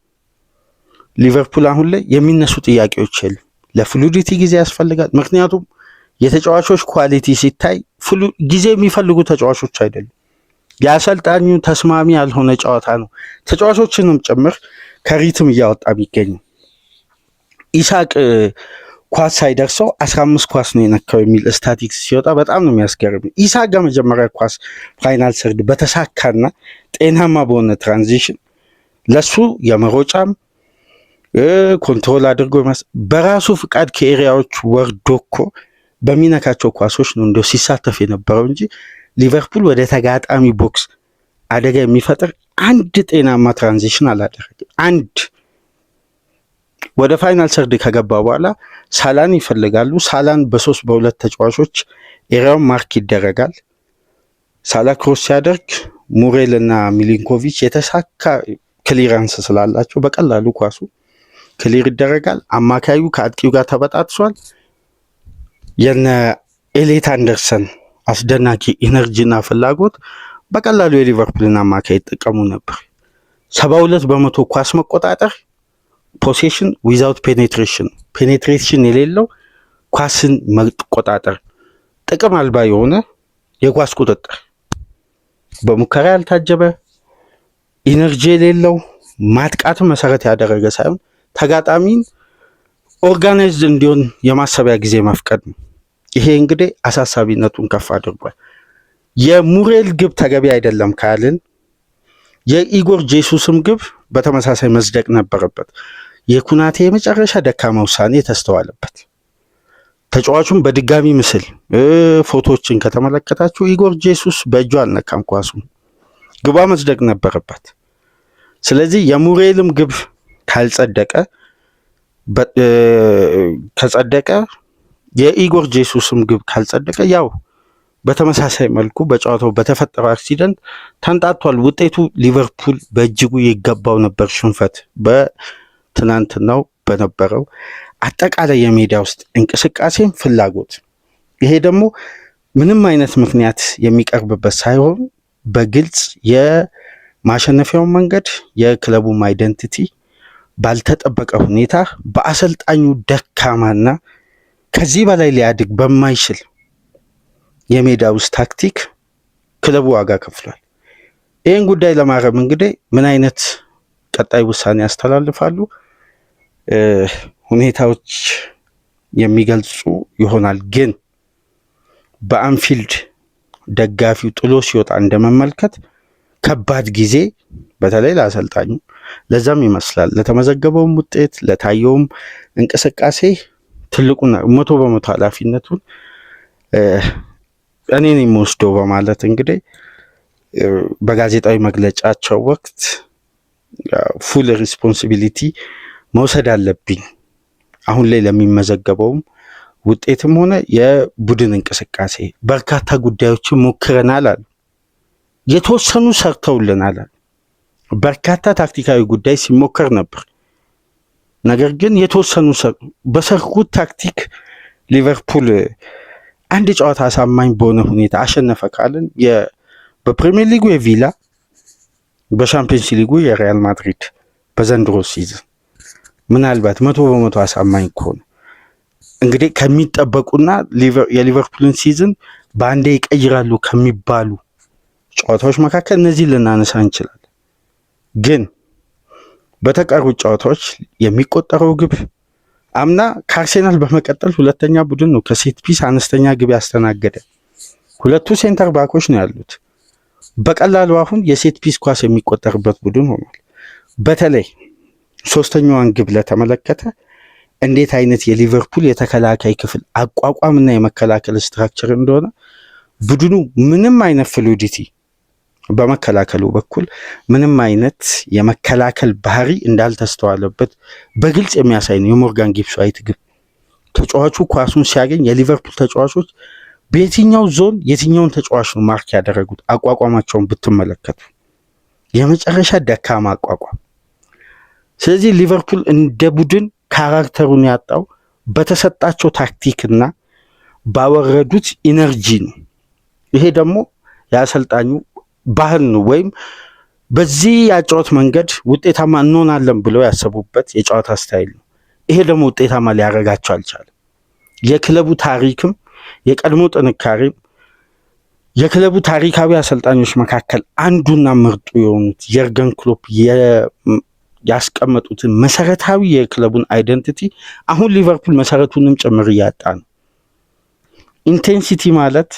ሊቨርፑል አሁን ላይ የሚነሱ ጥያቄዎች የሉ። ለፍሉዲቲ ጊዜ ያስፈልጋል። ምክንያቱም የተጫዋቾች ኳሊቲ ሲታይ ጊዜ የሚፈልጉ ተጫዋቾች አይደሉም። የአሰልጣኙ ተስማሚ ያልሆነ ጨዋታ ነው ተጫዋቾችንም ጭምር ከሪትም እያወጣ የሚገኙ። ኢሳቅ ኳስ ሳይደርሰው 15 ኳስ ነው የነካው የሚል ስታቲክስ ሲወጣ በጣም ነው የሚያስገርም። ኢሳቅ ጋር መጀመሪያ ኳስ ፋይናል ሰርድ በተሳካና ጤናማ በሆነ ትራንዚሽን ለሱ የመሮጫም ኮንትሮል አድርጎ በራሱ ፍቃድ ከኤሪያዎች ወርዶ እኮ በሚነካቸው ኳሶች ነው እንደው ሲሳተፍ የነበረው እንጂ ሊቨርፑል ወደ ተጋጣሚ ቦክስ አደጋ የሚፈጥር አንድ ጤናማ ትራንዚሽን አላደረገም። አንድ ወደ ፋይናል ሰርድ ከገባ በኋላ ሳላን ይፈልጋሉ። ሳላን በ2 ተጫዋቾች ኤሪያውን ማርክ ይደረጋል። ሳላ ክሮስ ሲያደርግ ሙሬል እና ሚሊንኮቪች የተሳካ ክሊራንስ ስላላቸው በቀላሉ ኳሱ ክሊር ይደረጋል። አማካዩ ከአጥቂው ጋር ተበጣጥሷል። የነ ኤሌት አንደርሰን አስደናቂ ኢነርጂና ፍላጎት በቀላሉ የሊቨርፑልን አማካይ ይጠቀሙ ነበር። 72% ኳስ መቆጣጠር፣ ፖሴሽን ዊዛውት ፔኔትሬሽን የሌለው ኳስን መቆጣጠር፣ ጥቅም አልባ የሆነ የኳስ ቁጥጥር፣ በሙከራ ያልታጀበ ኢነርጂ የሌለው ማጥቃትን መሰረት ያደረገ ሳይሆን ተጋጣሚን ኦርጋናይዝድ እንዲሆን የማሰቢያ ጊዜ መፍቀድ ነው። ይሄ እንግዲህ አሳሳቢነቱን ከፍ አድርጓል። የሙሬል ግብ ተገቢ አይደለም ካልን የኢጎር ጄሱስም ግብ በተመሳሳይ መጽደቅ ነበረበት። የኩናቴ የመጨረሻ ደካማ ውሳኔ የተስተዋለበት። ተጫዋቹን በድጋሚ ምስል ፎቶዎችን ከተመለከታችሁ ኢጎር ጄሱስ በእጁ አልነካም ኳሱን፣ ግቧ መጽደቅ ነበረበት። ስለዚህ የሙሬልም ግብ ካልጸደቀ ከጸደቀ የኢጎር ጄሱስም ግብ ካልጸደቀ ያው በተመሳሳይ መልኩ በጨዋታው በተፈጠረው አክሲደንት ተንጣቷል። ውጤቱ ሊቨርፑል በእጅጉ ይገባው ነበር ሽንፈት። ትናንትናው በነበረው አጠቃላይ የሜዳ ውስጥ እንቅስቃሴም ፍላጎት፣ ይሄ ደግሞ ምንም አይነት ምክንያት የሚቀርብበት ሳይሆን በግልጽ የማሸነፊያውን መንገድ የክለቡም አይደንቲቲ ባልተጠበቀ ሁኔታ በአሰልጣኙ ደካማና ከዚህ በላይ ሊያድግ በማይችል የሜዳ ውስጥ ታክቲክ ክለቡ ዋጋ ከፍሏል። ይህን ጉዳይ ለማረም እንግዲህ ምን አይነት ቀጣይ ውሳኔ ያስተላልፋሉ ሁኔታዎች የሚገልጹ ይሆናል። ግን በአንፊልድ ደጋፊው ጥሎ ሲወጣ እንደመመልከት ከባድ ጊዜ በተለይ ለአሰልጣኙ፣ ለዛም ይመስላል ለተመዘገበውም ውጤት ለታየውም እንቅስቃሴ ትልቁና 100% ኃላፊነቱን እኔ ነኝ የምወስደው በማለት እንግዲህ በጋዜጣዊ መግለጫቸው ወቅት ፉል ሪስፖንሲቢሊቲ መውሰድ አለብኝ አሁን ላይ ለሚመዘገበውም ውጤትም ሆነ የቡድን እንቅስቃሴ በርካታ ጉዳዮችን ሞክረናል አሉ። የተወሰኑ ሰርተውልናል አሉ። በርካታ ታክቲካዊ ጉዳይ ሲሞከር ነበር። ነገር ግን የተወሰኑ በሰሩት ታክቲክ ሊቨርፑል አንድ ጨዋታ አሳማኝ በሆነ ሁኔታ አሸነፈ ካልን በፕሪሚየር ሊጉ የቪላ በሻምፒየንስ ሊጉ የሪያል ማድሪድ በዘንድሮ ሲዝን ምናልባት 100% አሳማኝ ከሆነ እንግዲህ ከሚጠበቁና የሊቨርፑልን ሲዝን በአንዴ ይቀይራሉ ከሚባሉ ጨዋታዎች መካከል እነዚህ ልናነሳ እንችላለን። ግን በተቀሩት ጨዋታዎች የሚቆጠረው ግብ አምና ከአርሴናል በመቀጠል ሁለተኛ ቡድን ነው ከሴት ፒስ አነስተኛ ግብ ያስተናገደ። ሁለቱ ሴንተር ባኮች ነው ያሉት። በቀላሉ አሁን የሴት ፒስ ኳስ የሚቆጠርበት ቡድን ሆኗል። በተለይ ሶስተኛዋን ግብ ለተመለከተ እንዴት አይነት የሊቨርፑል የተከላካይ ክፍል አቋቋምና የመከላከል ስትራክቸር እንደሆነ ቡድኑ ምንም አይነት ፍሉዲቲ በመከላከሉ በኩል ምንም አይነት የመከላከል ባህሪ እንዳልተስተዋለበት በግልጽ የሚያሳይ ነው። የሞርጋን ጊብስ ዋይት ግብ ተጫዋቹ ኳሱን ሲያገኝ የሊቨርፑል ተጫዋቾች በየትኛው ዞን የትኛውን ተጫዋች ነው ማርክ ያደረጉት አቋቋማቸውን ብትመለከቱ የመጨረሻ ደካማ አቋቋም። ስለዚህ ሊቨርፑል እንደ ቡድን ካራክተሩን ያጣው በተሰጣቸው ታክቲክና ባወረዱት ኢነርጂ ነው። ይሄ ደግሞ የአሰልጣኙ ባህል ነው፣ ወይም በዚህ ያጨዋወት መንገድ ውጤታማ እንሆናለን ብለው ያሰቡበት የጨዋታ ስታይል ነው። ይሄ ደግሞ ውጤታማ ሊያደርጋቸው አልቻለም። የክለቡ ታሪክም የቀድሞ ጥንካሬም የክለቡ ታሪካዊ አሰልጣኞች መካከል አንዱና ምርጡ የሆኑት የርገን ክሎፕ ያስቀመጡትን መሰረታዊ የክለቡን አይደንቲቲ አሁን ሊቨርፑል መሰረቱንም ጭምር እያጣ ነው። ኢንቴንሲቲ ማለት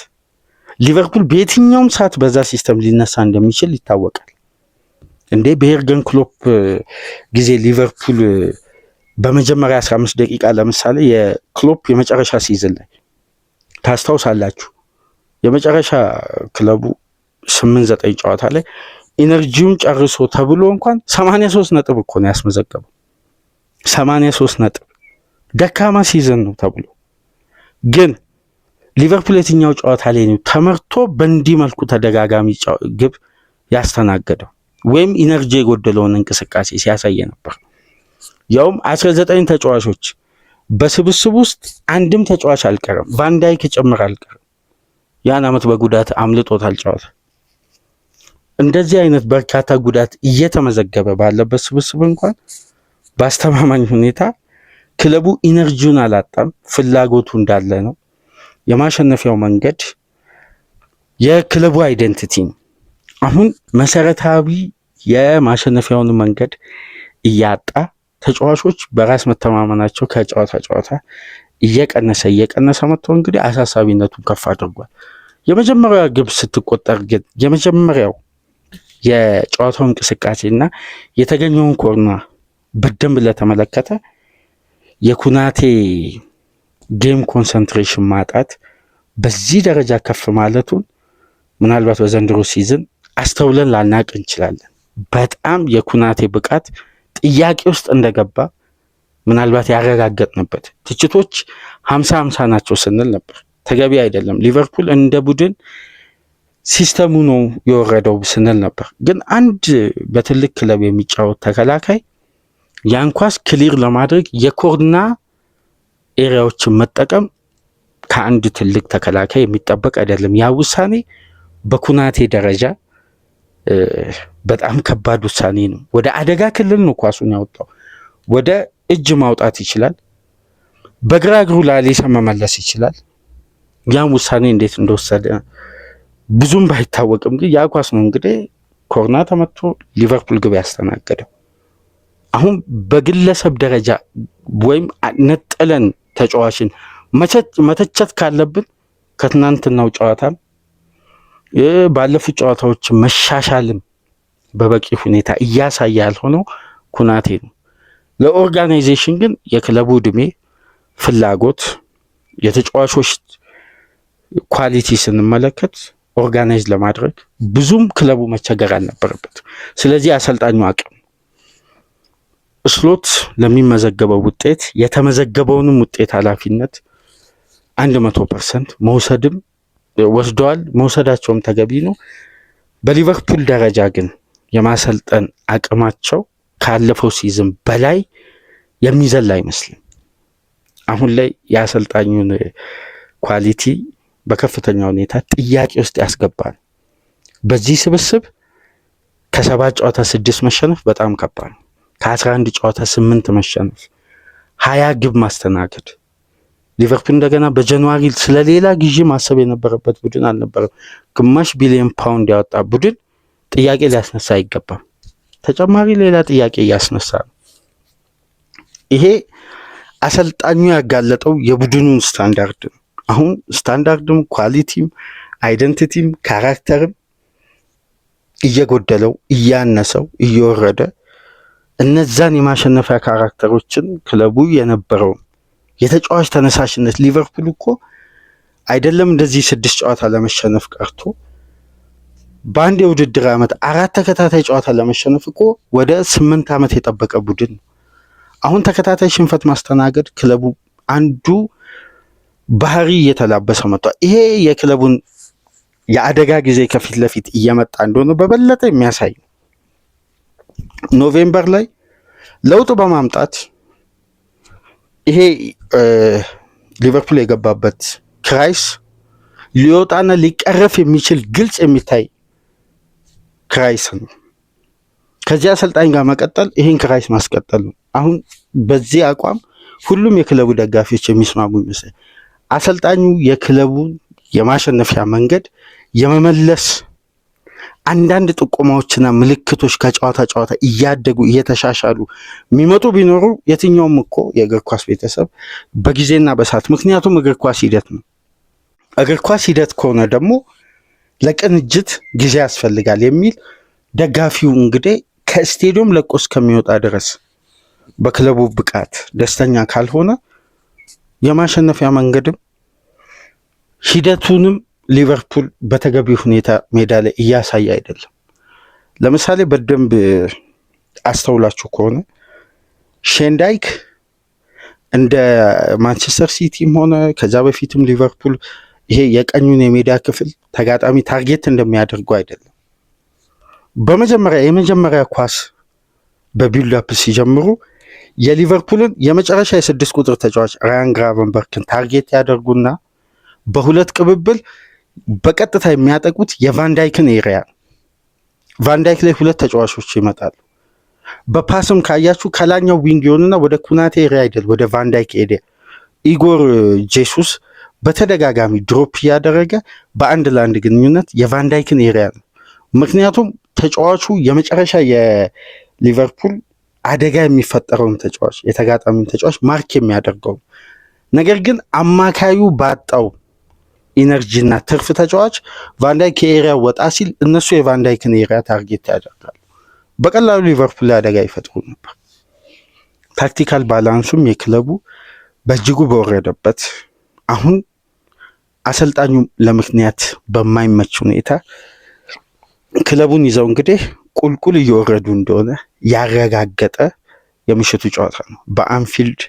ሊቨርፑል በየትኛውም ሰዓት በዛ ሲስተም ሊነሳ እንደሚችል ይታወቃል። እንዴ በየርገን ክሎፕ ጊዜ ሊቨርፑል በመጀመሪያ 15 ደቂቃ ለምሳሌ የክሎፕ የመጨረሻ ሲዝን ላይ ታስታውሳላችሁ፣ የመጨረሻ ክለቡ 8-9 ጨዋታ ላይ ኢነርጂውን ጨርሶ ተብሎ እንኳን 83 ነጥብ እኮ ነው ያስመዘገበው። 83 ነጥብ ደካማ ሲዝን ነው ተብሎ ግን ሊቨርፑል የትኛው ጨዋታ ላይ ነው ተመርቶ በእንዲህ መልኩ ተደጋጋሚ ግብ ያስተናገደው ወይም ኢነርጂ የጎደለውን እንቅስቃሴ ሲያሳየ ነበር? ያውም 19 ተጫዋቾች በስብስብ ውስጥ አንድም ተጫዋች አልቀረም፣ ቫንዳይክ ጭምር አልቀረም። ያን አመት በጉዳት አምልጦታል ጨዋታ። እንደዚህ አይነት በርካታ ጉዳት እየተመዘገበ ባለበት ስብስብ እንኳን በአስተማማኝ ሁኔታ ክለቡ ኢነርጂውን አላጣም፣ ፍላጎቱ እንዳለ ነው። የማሸነፊያው መንገድ የክለቡ አይደንቲቲ ነው። አሁን መሰረታዊ የማሸነፊያውን መንገድ እያጣ ተጫዋቾች በራስ መተማመናቸው ከጨዋታ ጨዋታ እየቀነሰ መጥቶ እንግዲህ አሳሳቢነቱን ከፍ አድርጓል። የመጀመሪያው ግብ ስትቆጠር ግን የመጀመሪያው የጨዋታው እንቅስቃሴና የተገኘውን ኮርና በደንብ ለተመለከተ የኩናቴ ጌም ኮንሰንትሬሽን ማጣት በዚህ ደረጃ ከፍ ማለቱን ምናልባት በዘንድሮ ሲዝን አስተውለን ላናቅ እንችላለን። በጣም የኩናቴ ብቃት ጥያቄ ውስጥ እንደገባ ምናልባት ያረጋገጥንበት ትችቶች 50-50 ናቸው ስንል ነበር። ተገቢ አይደለም፣ ሊቨርፑል እንደ ቡድን ሲስተሙ ነው የወረደው ስንል ነበር። ግን አንድ በትልቅ ክለብ የሚጫወት ተከላካይ ያን ኳስ ክሊር ለማድረግ የኮርና ኤሪያዎችን መጠቀም ከአንድ ትልቅ ተከላካይ የሚጠበቅ አይደለም። ያ ውሳኔ በኩናቴ ደረጃ በጣም ከባድ ውሳኔ ነው። ወደ አደጋ ክልል ነው ኳሱን ያወጣው። ወደ እጅ ማውጣት ይችላል። በግራ እግሩ ላሊሳ መመለስ ይችላል። ያን ውሳኔ እንዴት እንደወሰደ ብዙም ባይታወቅም ግን ያ ኳስ ነው እንግዲህ ኮርና ተመቶ ሊቨርፑል ግብ ያስተናገደው። አሁን በግለሰብ ደረጃ ወይም ነጥለን ተጫዋችን መተቸት ካለብን ከትናንትናው ጨዋታም ባለፉት ጨዋታዎች መሻሻልም በበቂ ሁኔታ እያሳየ ያልሆነው ኩናቴ ነው። ለኦርጋናይዜሽን ግን የክለቡ እድሜ፣ ፍላጎት፣ የተጫዋቾች ኳሊቲ ስንመለከት ኦርጋናይዝ ለማድረግ ብዙም ክለቡ መቸገር አልነበረበት። ስለዚህ አሰልጣኙ አቅም ስሎት ለሚመዘገበው ውጤት የተመዘገበውንም ውጤት ኃላፊነት 100% መውሰድም ወስደዋል። መውሰዳቸውም ተገቢ ነው። በሊቨርፑል ደረጃ ግን የማሰልጠን አቅማቸው ካለፈው ሲዝን በላይ የሚዘል አይመስልም። አሁን ላይ የአሰልጣኙን ኳሊቲ በከፍተኛ ሁኔታ ጥያቄ ውስጥ ያስገባል። በዚህ ስብስብ ከ7 ጨዋታ 6 መሸነፍ በጣም ከባድ ነው። ከ11 ጨዋታ 8 መሸነፍ፣ 20 ግብ ማስተናገድ። ሊቨርፑል እንደገና በጃንዋሪ ስለሌላ ግዢ ማሰብ የነበረበት ቡድን አልነበረም። ግማሽ ቢሊዮን ፓውንድ ያወጣ ቡድን ጥያቄ ሊያስነሳ አይገባም። ተጨማሪ ሌላ ጥያቄ እያስነሳ ነው። ይሄ አሰልጣኙ ያጋለጠው የቡድኑን ስታንዳርድ ነው። አሁን ስታንዳርድም ኳሊቲም አይደንቲቲም ካራክተርም እየጎደለው እያነሰው እየወረደ እነዛን የማሸነፊያ ካራክተሮችን ክለቡ የነበረውን የተጫዋች ተነሳሽነት ሊቨርፑል እኮ አይደለም እንደዚህ 6 ጨዋታ ለመሸነፍ ቀርቶ በአንድ የውድድር ዓመት 4 ተከታታይ ጨዋታ ለመሸነፍ እኮ ወደ 8 ዓመት የጠበቀ ቡድን ነው። አሁን ተከታታይ ሽንፈት ማስተናገድ ክለቡ አንዱ ባህሪ እየተላበሰ መጥቷል። ይሄ የክለቡን የአደጋ ጊዜ ከፊት ለፊት እየመጣ እንደሆነ በበለጠ የሚያሳይ ነው። ኖቬምበር ላይ ለውጥ በማምጣት ይሄ ሊቨርፑል የገባበት ክራይስ ሊወጣና ሊቀረፍ የሚችል ግልጽ የሚታይ ክራይስ ነው። ከዚህ አሰልጣኝ ጋር መቀጠል ይሄን ክራይስ ማስቀጠል ነው። አሁን በዚህ አቋም ሁሉም የክለቡ ደጋፊዎች የሚስማሙ ይመስላል። አሰልጣኙ የክለቡን የማሸነፊያ መንገድ የመመለስ አንዳንድ ጥቆማዎችና ምልክቶች ከጨዋታ ጨዋታ እያደጉ እየተሻሻሉ የሚመጡ ቢኖሩ የትኛውም እኮ የእግር ኳስ ቤተሰብ በጊዜና በሰዓት፣ ምክንያቱም እግር ኳስ ሂደት ነው። እግር ኳስ ሂደት ከሆነ ደግሞ ለቅንጅት ጊዜ ያስፈልጋል የሚል ደጋፊው እንግዲህ ከስቴዲየም ለቆ እስከሚወጣ ድረስ በክለቡ ብቃት ደስተኛ ካልሆነ የማሸነፊያ መንገድም ሂደቱንም ሊቨርፑል በተገቢ ሁኔታ ሜዳ ላይ እያሳየ አይደለም። ለምሳሌ በደንብ አስተውላችሁ ከሆነ ሼንዳይክ እንደ ማንቸስተር ሲቲም ሆነ ከዛ በፊትም ሊቨርፑል ይሄ የቀኙን የሜዳ ክፍል ተጋጣሚ ታርጌት እንደሚያደርጉ አይደለም። የመጀመሪያ ኳስ በቢልድ አፕ ሲጀምሩ የሊቨርፑልን የመጨረሻ የ6 ቁጥር ተጫዋች ራያን ግራቨንበርክን ታርጌት ያደርጉና በሁለት ቅብብል በቀጥታ የሚያጠቁት የቫንዳይክን ኤሪያ። ቫንዳይክ ላይ 2 ተጫዋቾች ይመጣሉ። በፓስም ካያችሁ ከላኛው ዊንግ ይሆንና ወደ ኩናቴ ኤሪያ አይደል ወደ ቫንዳይክ ኤሪያ ኢጎር ጄሱስ በተደጋጋሚ ድሮፕ እያደረገ በአንድ ለአንድ ግንኙነት የቫንዳይክን ኤሪያ ነው። ምክንያቱም ተጫዋቹ የመጨረሻ የሊቨርፑል አደጋ የሚፈጠረውን ተጫዋች የተጋጣሚን ተጫዋች ማርክ የሚያደርገው፣ ነገር ግን አማካዩ ባጣው ኢነርጂና ትርፍ ተጫዋች ቫንዳይክ ከኤሪያ ወጣ ሲል እነሱ የቫንዳይክን ኤሪያ ታርጌት ያደርጋሉ። በቀላሉ ሊቨርፑል አደጋ ይፈጥሩ ነበር። ታክቲካል ባላንሱም የክለቡ በእጅጉ በወረደበት አሁን አሰልጣኙ ለምክንያት በማይመች ሁኔታ ክለቡን ይዘው እንግዲህ ቁልቁል እየወረዱ እንደሆነ ያረጋገጠ የምሽቱ ጨዋታ ነው። በአንፊልድ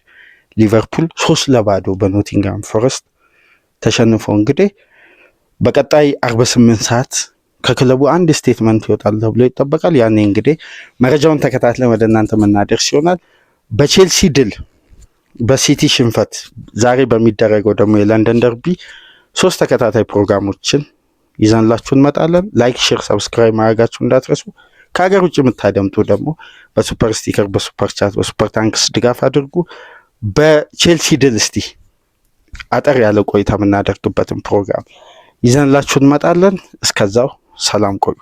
ሊቨርፑል 3-0 በኖቲንግሃም ፎረስት ተሸንፎ እንግዲህ በቀጣይ 48 ሰዓት ከክለቡ አንድ ስቴትመንት ይወጣል ተብሎ ይጠበቃል። ያኔ እንግዲህ መረጃውን ተከታትለን ወደ እናንተ መናደርስ ይሆናል። በቼልሲ ድል፣ በሲቲ ሽንፈት፣ ዛሬ በሚደረገው ደግሞ የለንደን ደርቢ 3 ተከታታይ ፕሮግራሞችን ይዘንላችሁ እንመጣለን። ላይክ፣ ሼር፣ ሰብስክራይብ ማድረጋችሁ እንዳትረሱ። ከሀገር ውጭ የምታደምጡ ደግሞ በሱፐር ስቲከር፣ በሱፐር ቻት፣ በሱፐር ታንክስ ድጋፍ አድርጉ። በቼልሲ ድል እስቲ አጠር ያለ ቆይታ የምናደርግበትን ፕሮግራም ይዘንላችሁ እንመጣለን። እስከዛው ሰላም ቆዩ።